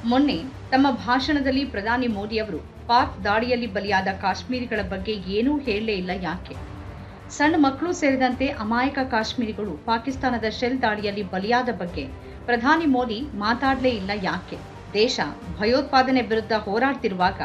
ಮೊನ್ನೆ ತಮ್ಮ ಭಾಷಣದಲ್ಲಿ ಪ್ರಧಾನಿ ಮೋದಿ ಅವರು ಪಾಕ್ ದಾಳಿಯಲ್ಲಿ ಬಲಿಯಾದ ಕಾಶ್ಮೀರಿಗಳ ಬಗ್ಗೆ ಏನೂ ಹೇಳಲೇ ಇಲ್ಲ ಯಾಕೆ? ಸಣ್ಣ ಮಕ್ಕಳು ಸೇರಿದಂತೆ ಅಮಾಯಕ ಕಾಶ್ಮೀರಿಗಳು ಪಾಕಿಸ್ತಾನದ ಶೆಲ್ ದಾಳಿಯಲ್ಲಿ ಬಲಿಯಾದ ಬಗ್ಗೆ ಪ್ರಧಾನಿ ಮೋದಿ ಮಾತಾಡಲೇ ಇಲ್ಲ ಯಾಕೆ? ದೇಶ ಭಯೋತ್ಪಾದನೆ ವಿರುದ್ಧ ಹೋರಾಡ್ತಿರುವಾಗ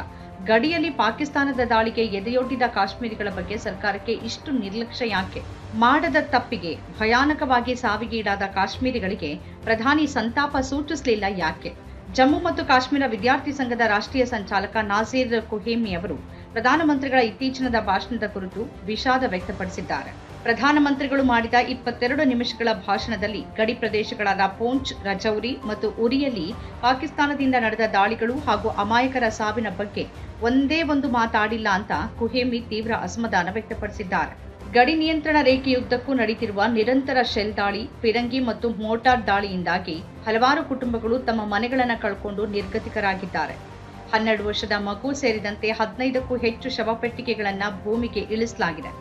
ಗಡಿಯಲ್ಲಿ ಪಾಕಿಸ್ತಾನದ ದಾಳಿಗೆ ಎದೆಯೊಡ್ಡಿದ ಕಾಶ್ಮೀರಿಗಳ ಬಗ್ಗೆ ಸರ್ಕಾರಕ್ಕೆ ಇಷ್ಟು ನಿರ್ಲಕ್ಷ್ಯ ಯಾಕೆ? ಮಾಡದ ತಪ್ಪಿಗೆ ಭಯಾನಕವಾಗಿ ಸಾವಿಗೀಡಾದ ಕಾಶ್ಮೀರಿಗಳಿಗೆ ಪ್ರಧಾನಿ ಸಂತಾಪ ಸೂಚಿಸಲಿಲ್ಲ ಯಾಕೆ? ಜಮ್ಮು ಮತ್ತು ಕಾಶ್ಮೀರ ವಿದ್ಯಾರ್ಥಿ ಸಂಘದ ರಾಷ್ಟ್ರೀಯ ಸಂಚಾಲಕ ನಾಸೀರ್ ಕುಹೇಮಿ ಅವರು ಪ್ರಧಾನಮಂತ್ರಿಗಳ ಇತ್ತೀಚಿನ ಭಾಷಣದ ಕುರಿತು ವಿಷಾದ ವ್ಯಕ್ತಪಡಿಸಿದ್ದಾರೆ. ಪ್ರಧಾನಮಂತ್ರಿಗಳು ಮಾಡಿದ 22 ನಿಮಿಷಗಳ ಭಾಷಣದಲ್ಲಿ ಗಡಿ ಪ್ರದೇಶಗಳಾದ ಪೂಂಚ್, ರಜೌರಿ ಮತ್ತು ಉರಿಯಲ್ಲಿ ಪಾಕಿಸ್ತಾನದಿಂದ ನಡೆದ ದಾಳಿಗಳು ಹಾಗೂ ಅಮಾಯಕರ ಸಾವಿನ ಬಗ್ಗೆ ಒಂದೇ ಒಂದು ಮಾತಾಡಿಲ್ಲ ಅಂತ ಕುಹೇಮಿ ತೀವ್ರ ಅಸಮಾಧಾನ ವ್ಯಕ್ತಪಡಿಸಿದ್ದಾರೆ. ಗಡಿ ನಿಯಂತ್ರಣ ರೇಖೆಯುದ್ದಕ್ಕೂ ನಡೆಯುತ್ತಿರುವ ನಿರಂತರ ಶೆಲ್ ದಾಳಿ, ಫಿರಂಗಿ ಮತ್ತು ಮೋಟಾರ್ ದಾಳಿಯಿಂದಾಗಿ ಹಲವಾರು ಕುಟುಂಬಗಳು ತಮ್ಮ ಮನೆಗಳನ್ನು ಕಳ್ಕೊಂಡು ನಿರ್ಗತಿಕರಾಗಿದ್ದಾರೆ. 12 ವರ್ಷದ ಮಗು ಸೇರಿದಂತೆ 15ಕ್ಕೂ ಹೆಚ್ಚು ಶವಪೆಟ್ಟಿಗೆಗಳನ್ನು ಭೂಮಿಗೆ ಇಳಿಸಲಾಗಿದೆ.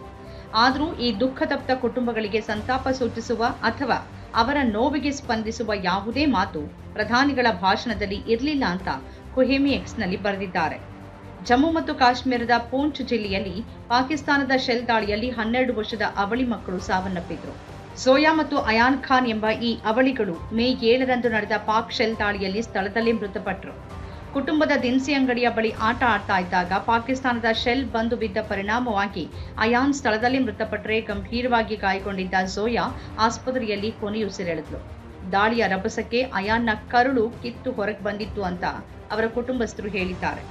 ಆದರೂ ಈ ದುಃಖತಪ್ತ ಕುಟುಂಬಗಳಿಗೆ ಸಂತಾಪ ಸೂಚಿಸುವ ಅಥವಾ ಅವರ ನೋವಿಗೆ ಸ್ಪಂದಿಸುವ ಯಾವುದೇ ಮಾತು ಪ್ರಧಾನಿಗಳ ಭಾಷಣದಲ್ಲಿ ಇರಲಿಲ್ಲ ಅಂತ ಕುಹೇಮಿ ಎಕ್ಸ್ನಲ್ಲಿ ಬರೆದಿದ್ದಾರೆ. ಜಮ್ಮು ಮತ್ತು ಕಾಶ್ಮೀರದ ಪೂಂಚ್ ಜಿಲ್ಲೆಯಲ್ಲಿ ಪಾಕಿಸ್ತಾನದ ಶೆಲ್ ದಾಳಿಯಲ್ಲಿ 12 ವರ್ಷದ ಅವಳಿ ಮಕ್ಕಳು ಸಾವನ್ನಪ್ಪಿದ್ರು. ಝೋಯಾ ಮತ್ತು ಅಯಾನ್ ಖಾನ್ ಎಂಬ ಈ ಅವಳಿಗಳು ಮೇ 7ರಂದು ನಡೆದ ಪಾಕ್ ಶೆಲ್ ದಾಳಿಯಲ್ಲಿ ಸ್ಥಳದಲ್ಲೇ ಮೃತಪಟ್ಟರು. ಕುಟುಂಬದ ದಿನಸಿ ಅಂಗಡಿಯ ಬಳಿ ಆಟ ಆಡ್ತಾ ಇದ್ದಾಗ ಪಾಕಿಸ್ತಾನದ ಶೆಲ್ ಬಂದು ಬಿದ್ದ ಪರಿಣಾಮವಾಗಿ ಅಯಾನ್ ಸ್ಥಳದಲ್ಲೇ ಮೃತಪಟ್ಟರೆ, ಗಂಭೀರವಾಗಿ ಗಾಯಗೊಂಡಿದ್ದ ಝೋಯಾ ಆಸ್ಪತ್ರೆಯಲ್ಲಿ ಕೊನೆಯುಸಿರೆಳೆದಳು. ದಾಳಿಯ ರಭಸಕ್ಕೆ ಅಯಾನ್ನ ಕರುಳು ಕಿತ್ತು ಹೊರಗೆ ಬಂದಿತ್ತು ಅಂತ ಅವರ ಕುಟುಂಬಸ್ಥರು ಹೇಳಿದ್ದಾರೆ.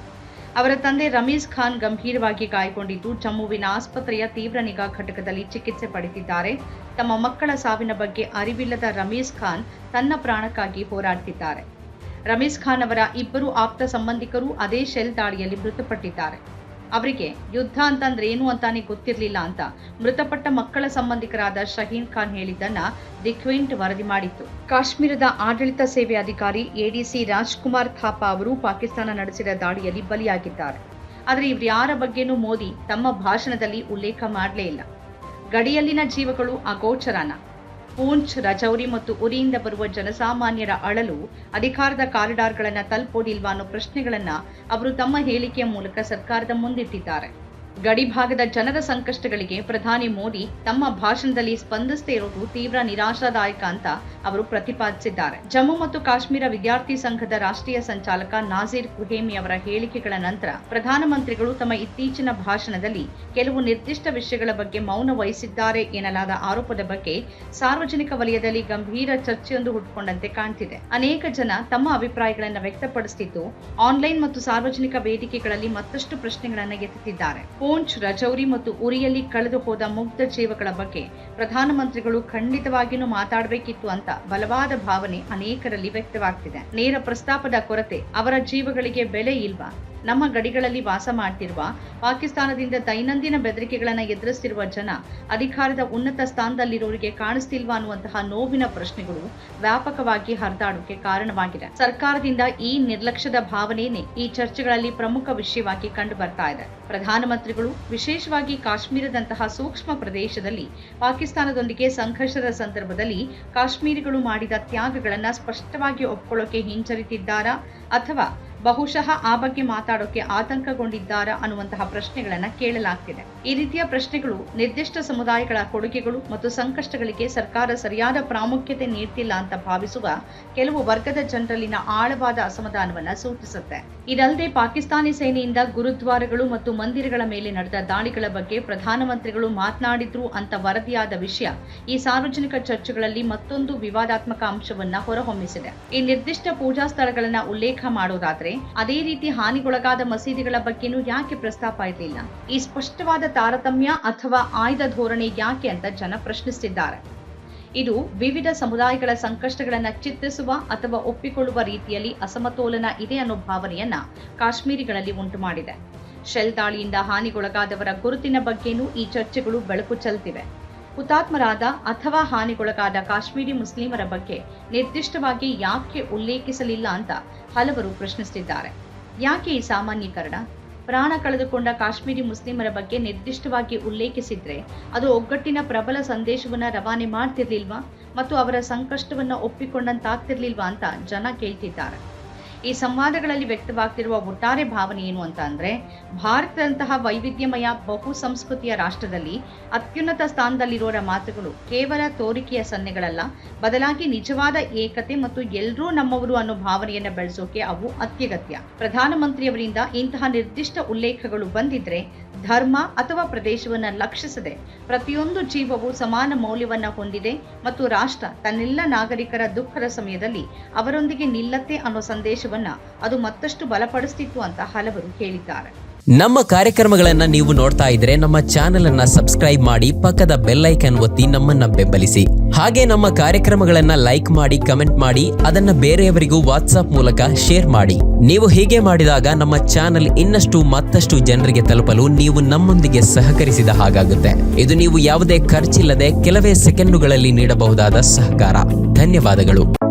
ಅವರ ತಂದೆ ರಮೀಜ್ ಖಾನ್ ಗಂಭೀರವಾಗಿ ಗಾಯಗೊಂಡಿದ್ದು ಜಮ್ಮುವಿನ ಆಸ್ಪತ್ರೆಯ ತೀವ್ರ ನಿಗಾ ಘಟಕದಲ್ಲಿ ಚಿಕಿತ್ಸೆ ಪಡೆದಿದ್ದಾರೆ. ತಮ್ಮ ಮಕ್ಕಳ ಸಾವಿನ ಬಗ್ಗೆ ಅರಿವಿಲ್ಲದ ರಮೀಜ್ ಖಾನ್ ತನ್ನ ಪ್ರಾಣಕ್ಕಾಗಿ ಹೋರಾಡ್ತಿದ್ದಾರೆ. ರಮೀಜ್ ಖಾನ್ ಅವರ 2 ಆಪ್ತ ಸಂಬಂಧಿಕರು ಅದೇ ಶೆಲ್ ದಾಳಿಯಲ್ಲಿ ಮೃತಪಟ್ಟಿದ್ದಾರೆ. ಅವರಿಗೆ ಯುದ್ಧ ಅಂತಂದ್ರೆ ಏನು ಅಂತಾನೆ ಗೊತ್ತಿರಲಿಲ್ಲ ಅಂತ ಮೃತಪಟ್ಟ ಮಕ್ಕಳ ಸಂಬಂಧಿಕರಾದ ಶಹೀನ್ ಖಾನ್ ಹೇಳಿದ್ದನ್ನ ದಿ ಕ್ವಿಂಟ್ ವರದಿ ಮಾಡಿತ್ತು. ಕಾಶ್ಮೀರದ ಆಡಳಿತ ಸೇವೆ ಅಧಿಕಾರಿ ಎಡಿಸಿ ರಾಜ್ಕುಮಾರ್ ಥಾಪಾ ಅವರು ಪಾಕಿಸ್ತಾನ ನಡೆಸಿದ ದಾಳಿಯಲ್ಲಿ ಬಲಿಯಾಗಿದ್ದಾರೆ. ಆದರೆ ಇವ್ರ್ಯಾರ ಬಗ್ಗೆನೂ ಮೋದಿ ತಮ್ಮ ಭಾಷಣದಲ್ಲಿ ಉಲ್ಲೇಖ ಮಾಡಲೇ ಇಲ್ಲ. ಗಡಿಯಲ್ಲಿನ ಜೀವಗಳು ಅಗೋಚರನ. ಪೂಂಚ್, ರಜೌರಿ ಮತ್ತು ಉರಿಯಿಂದ ಬರುವ ಜನಸಾಮಾನ್ಯರ ಅಳಲು ಅಧಿಕಾರದ ಕಾರಿಡಾರ್ಗಳನ್ನು ತಲುಪೋದಿಲ್ವಾ ಅನ್ನೋ ಪ್ರಶ್ನೆಗಳನ್ನ ಅವರು ತಮ್ಮ ಹೇಳಿಕೆಯ ಮೂಲಕ ಸರ್ಕಾರದ ಮುಂದಿಟ್ಟಿದ್ದಾರೆ. ಗಡಿ ಭಾಗದ ಜನರ ಸಂಕಷ್ಟಗಳಿಗೆ ಪ್ರಧಾನಿ ಮೋದಿ ತಮ್ಮ ಭಾಷಣದಲ್ಲಿ ಸ್ಪಂದಿಸದೇ ಇರೋದು ತೀವ್ರ ನಿರಾಶಾದಾಯಕ ಅಂತ ಅವರು ಪ್ರತಿಪಾದಿಸಿದ್ದಾರೆ. ಜಮ್ಮು ಮತ್ತು ಕಾಶ್ಮೀರ ವಿದ್ಯಾರ್ಥಿ ಸಂಘದ ರಾಷ್ಟ್ರೀಯ ಸಂಚಾಲಕ ನಾಸೀರ್ ಕುಹೇಮಿ ಅವರ ಹೇಳಿಕೆಗಳ ನಂತರ ಪ್ರಧಾನಮಂತ್ರಿಗಳು ತಮ್ಮ ಇತ್ತೀಚಿನ ಭಾಷಣದಲ್ಲಿ ಕೆಲವು ನಿರ್ದಿಷ್ಟ ವಿಷಯಗಳ ಬಗ್ಗೆ ಮೌನ ವಹಿಸಿದ್ದಾರೆ ಎನ್ನಲಾದ ಆರೋಪದ ಬಗ್ಗೆ ಸಾರ್ವಜನಿಕ ವಲಯದಲ್ಲಿ ಗಂಭೀರ ಚರ್ಚೆಯೊಂದು ಹುಟ್ಟುಕೊಂಡಂತೆ ಕಾಣ್ತಿದೆ. ಅನೇಕ ಜನ ತಮ್ಮ ಅಭಿಪ್ರಾಯಗಳನ್ನು ವ್ಯಕ್ತಪಡಿಸುತ್ತಿದ್ದು ಆನ್ಲೈನ್ ಮತ್ತು ಸಾರ್ವಜನಿಕ ವೇದಿಕೆಗಳಲ್ಲಿ ಮತ್ತಷ್ಟು ಪ್ರಶ್ನೆಗಳನ್ನು ಎತ್ತುತ್ತಿದ್ದಾರೆ. ಪೂಂಚ್, ರಜೌರಿ ಮತ್ತು ಉರಿಯಲ್ಲಿ ಕಳೆದು ಹೋದ ಮುಗ್ಧ ಜೀವಗಳ ಬಗ್ಗೆ ಪ್ರಧಾನಮಂತ್ರಿಗಳು ಖಂಡಿತವಾಗಿಯೂ ಮಾತಾಡಬೇಕಿತ್ತು ಅಂತ ಬಲವಾದ ಭಾವನೆ ಅನೇಕರಲ್ಲಿ ವ್ಯಕ್ತವಾಗ್ತಿದೆ. ನೇರ ಪ್ರಸ್ತಾಪದ ಕೊರತೆ, ಅವರ ಜೀವಗಳಿಗೆ ಬೆಲೆ ಇಲ್ವಾ? ನಮ್ಮ ಗಡಿಗಳಲ್ಲಿ ವಾಸ ಮಾಡ್ತಿರುವ ಪಾಕಿಸ್ತಾನದಿಂದ ದೈನಂದಿನ ಬೆದರಿಕೆಗಳನ್ನು ಎದುರಿಸ್ತಿರುವ ಜನ ಅಧಿಕಾರದ ಉನ್ನತ ಸ್ಥಾನದಲ್ಲಿರೋರಿಗೆ ಕಾಣಿಸ್ತಿಲ್ವಾ ಅನ್ನುವಂತಹ ನೋವಿನ ಪ್ರಶ್ನೆಗಳು ವ್ಯಾಪಕವಾಗಿ ಹರಿದಾಡೋಕೆ ಕಾರಣವಾಗಿದೆ. ಸರ್ಕಾರದಿಂದ ಈ ನಿರ್ಲಕ್ಷ್ಯದ ಭಾವನೆಯೇ ಈ ಚರ್ಚೆಗಳಲ್ಲಿ ಪ್ರಮುಖ ವಿಷಯವಾಗಿ ಕಂಡು ಬರ್ತಾ ಇದೆ. ಪ್ರಧಾನಮಂತ್ರಿಗಳು ವಿಶೇಷವಾಗಿ ಕಾಶ್ಮೀರದಂತಹ ಸೂಕ್ಷ್ಮ ಪ್ರದೇಶದಲ್ಲಿ ಪಾಕಿಸ್ತಾನದೊಂದಿಗೆ ಸಂಘರ್ಷದ ಸಂದರ್ಭದಲ್ಲಿ ಕಾಶ್ಮೀರಿಗಳು ಮಾಡಿದ ತ್ಯಾಗಗಳನ್ನು ಸ್ಪಷ್ಟವಾಗಿ ಒಪ್ಪಿಕೊಳ್ಳೋಕೆ ಹಿಂಜರಿತಿದ್ದಾರಾ ಅಥವಾ ಬಹುಶಃ ಆ ಬಗ್ಗೆ ಮಾತಾಡೋಕೆ ಆತಂಕಗೊಂಡಿದ್ದಾರಾ ಅನ್ನುವಂತಹ ಪ್ರಶ್ನೆಗಳನ್ನ ಕೇಳಲಾಗ್ತಿದೆ. ಈ ರೀತಿಯ ಪ್ರಶ್ನೆಗಳು ನಿರ್ದಿಷ್ಟ ಸಮುದಾಯಗಳ ಕೊಡುಗೆಗಳು ಮತ್ತು ಸಂಕಷ್ಟಗಳಿಗೆ ಸರ್ಕಾರ ಸರಿಯಾದ ಪ್ರಾಮುಖ್ಯತೆ ನೀಡ್ತಿಲ್ಲ ಅಂತ ಭಾವಿಸುವ ಕೆಲವು ವರ್ಗದ ಜನರಲ್ಲಿನ ಆಳವಾದ ಅಸಮಾಧಾನವನ್ನ ಸೂಚಿಸುತ್ತೆ. ಇದಲ್ಲದೆ ಪಾಕಿಸ್ತಾನಿ ಸೇನೆಯಿಂದ ಗುರುದ್ವಾರಗಳು ಮತ್ತು ಮಂದಿರಗಳ ಮೇಲೆ ನಡೆದ ದಾಳಿಗಳ ಬಗ್ಗೆ ಪ್ರಧಾನಮಂತ್ರಿಗಳು ಮಾತನಾಡಿದ್ರು ಅಂತ ವರದಿಯಾದ ವಿಷಯ ಈ ಸಾರ್ವಜನಿಕ ಚರ್ಚೆಗಳಲ್ಲಿ ಮತ್ತೊಂದು ವಿವಾದಾತ್ಮಕ ಅಂಶವನ್ನ ಹೊರಹೊಮ್ಮಿಸಿದೆ. ಈ ನಿರ್ದಿಷ್ಟ ಪೂಜಾ ಸ್ಥಳಗಳನ್ನ ಉಲ್ಲೇಖ ಮಾಡೋದಾದ್ರೆ ಅದೇ ರೀತಿ ಹಾನಿಗೊಳಗಾದ ಮಸೀದಿಗಳ ಬಗ್ಗೆನೂ ಯಾಕೆ ಪ್ರಸ್ತಾಪ ಇರಲಿಲ್ಲ? ಈ ಸ್ಪಷ್ಟವಾದ ತಾರತಮ್ಯ ಅಥವಾ ಆಯ್ದ ಧೋರಣೆ ಯಾಕೆ ಅಂತ ಜನ ಪ್ರಶ್ನಿಸಿದ್ದಾರೆ. ಇದು ವಿವಿಧ ಸಮುದಾಯಗಳ ಸಂಕಷ್ಟಗಳನ್ನು ಚಿತ್ರಿಸುವ ಅಥವಾ ಒಪ್ಪಿಕೊಳ್ಳುವ ರೀತಿಯಲ್ಲಿ ಅಸಮತೋಲನ ಇದೆ ಅನ್ನೋ ಭಾವನೆಯನ್ನ ಕಾಶ್ಮೀರಿಗಳಲ್ಲಿ ಉಂಟು ಮಾಡಿದೆ. ಶೆಲ್ ದಾಳಿಯಿಂದ ಹಾನಿಗೊಳಗಾದವರ ಗುರುತಿನ ಬಗ್ಗೆನೂ ಈ ಚರ್ಚೆಗಳು ಬೆಳಕು ಚೆಲ್ತಿವೆ. ಹುತಾತ್ಮರಾದ ಅಥವಾ ಹಾನಿಗೊಳಗಾದ ಕಾಶ್ಮೀರಿ ಮುಸ್ಲಿಮರ ಬಗ್ಗೆ ನಿರ್ದಿಷ್ಟವಾಗಿ ಯಾಕೆ ಉಲ್ಲೇಖಿಸಲಿಲ್ಲ ಅಂತ ಹಲವರು ಪ್ರಶ್ನಿಸುತ್ತಿದ್ದಾರೆ. ಯಾಕೆ ಈ ಸಾಮಾನ್ಯೀಕರಣ? ಪ್ರಾಣ ಕಳೆದುಕೊಂಡ ಕಾಶ್ಮೀರಿ ಮುಸ್ಲಿಮರ ಬಗ್ಗೆ ನಿರ್ದಿಷ್ಟವಾಗಿ ಉಲ್ಲೇಖಿಸಿದ್ರೆ ಅದು ಒಗ್ಗಟ್ಟಿನ ಪ್ರಬಲ ಸಂದೇಶವನ್ನ ರವಾನೆ ಮಾಡ್ತಿರ್ಲಿಲ್ವಾ ಮತ್ತು ಅವರ ಸಂಕಷ್ಟವನ್ನ ಒಪ್ಪಿಕೊಂಡಂತಾಗ್ತಿರ್ಲಿಲ್ವಾ ಅಂತ ಜನ ಕೇಳ್ತಿದ್ದಾರೆ. ಈ ಸಂವಾದಗಳಲ್ಲಿ ವ್ಯಕ್ತವಾಗ್ತಿರುವ ಒಟ್ಟಾರೆ ಭಾವನೆ ಏನು ಅಂತ ಅಂದ್ರೆ, ಭಾರತದಂತಹ ವೈವಿಧ್ಯಮಯ ಬಹು ಸಂಸ್ಕೃತಿಯ ರಾಷ್ಟ್ರದಲ್ಲಿ ಅತ್ಯುನ್ನತ ಸ್ಥಾನದಲ್ಲಿರೋರ ಮಾತುಗಳು ಕೇವಲ ತೋರಿಕೆಯ ಸನ್ನೆಗಳಲ್ಲ, ಬದಲಾಗಿ ನಿಜವಾದ ಏಕತೆ ಮತ್ತು ಎಲ್ಲರೂ ನಮ್ಮವರು ಅನ್ನೋ ಭಾವನೆಯನ್ನ ಬೆಳೆಸೋಕೆ ಅವು ಅತ್ಯಗತ್ಯ. ಪ್ರಧಾನಮಂತ್ರಿಯವರಿಂದ ಇಂತಹ ನಿರ್ದಿಷ್ಟ ಉಲ್ಲೇಖಗಳು ಬಂದಿದ್ರೆ ಧರ್ಮ ಅಥವಾ ಪ್ರದೇಶವನ್ನ ಲಕ್ಷಿಸದೆ ಪ್ರತಿಯೊಂದು ಜೀವವು ಸಮಾನ ಮೌಲ್ಯವನ್ನ ಹೊಂದಿದೆ ಮತ್ತು ರಾಷ್ಟ್ರ ತನ್ನೆಲ್ಲ ನಾಗರಿಕರ ದುಃಖದ ಸಮಯದಲ್ಲಿ ಅವರೊಂದಿಗೆ ನಿಲ್ಲತ್ತೆ ಅನ್ನೋ ಸಂದೇಶವನ್ನ ಅದು ಮತ್ತಷ್ಟು ಬಲಪಡಿಸ್ತಿತ್ತು ಅಂತ ಹಲವರು ಹೇಳಿದ್ದಾರೆ. ನಮ್ಮ ಕಾರ್ಯಕ್ರಮಗಳನ್ನ ನೀವು ನೋಡ್ತಾ ಇದ್ರೆ ನಮ್ಮ ಚಾನೆಲ್ ಅನ್ನ ಸಬ್ಸ್ಕ್ರೈಬ್ ಮಾಡಿ, ಪಕ್ಕದ ಬೆಲ್ ಐಕಾನ್ ಒತ್ತಿ ನಮ್ಮನ್ನ ಬೆಂಬಲಿಸಿ. ಹಾಗೆ ನಮ್ಮ ಕಾರ್ಯಕ್ರಮಗಳನ್ನ ಲೈಕ್ ಮಾಡಿ, ಕಮೆಂಟ್ ಮಾಡಿ, ಅದನ್ನ ಬೇರೆಯವರಿಗೂ ವಾಟ್ಸ್ಆಪ್ ಮೂಲಕ ಶೇರ್ ಮಾಡಿ. ನೀವು ಹೀಗೆ ಮಾಡಿದಾಗ ನಮ್ಮ ಚಾನೆಲ್ ಇನ್ನಷ್ಟು ಮತ್ತಷ್ಟು ಜನರಿಗೆ ತಲುಪಲು ನೀವು ನಮ್ಮೊಂದಿಗೆ ಸಹಕರಿಸಿದ ಹಾಗಾಗುತ್ತೆ. ಇದು ನೀವು ಯಾವುದೇ ಖರ್ಚಿಲ್ಲದೆ ಕೆಲವೇ ಸೆಕೆಂಡುಗಳಲ್ಲಿ ನೀಡಬಹುದಾದ ಸಹಕಾರ. ಧನ್ಯವಾದಗಳು.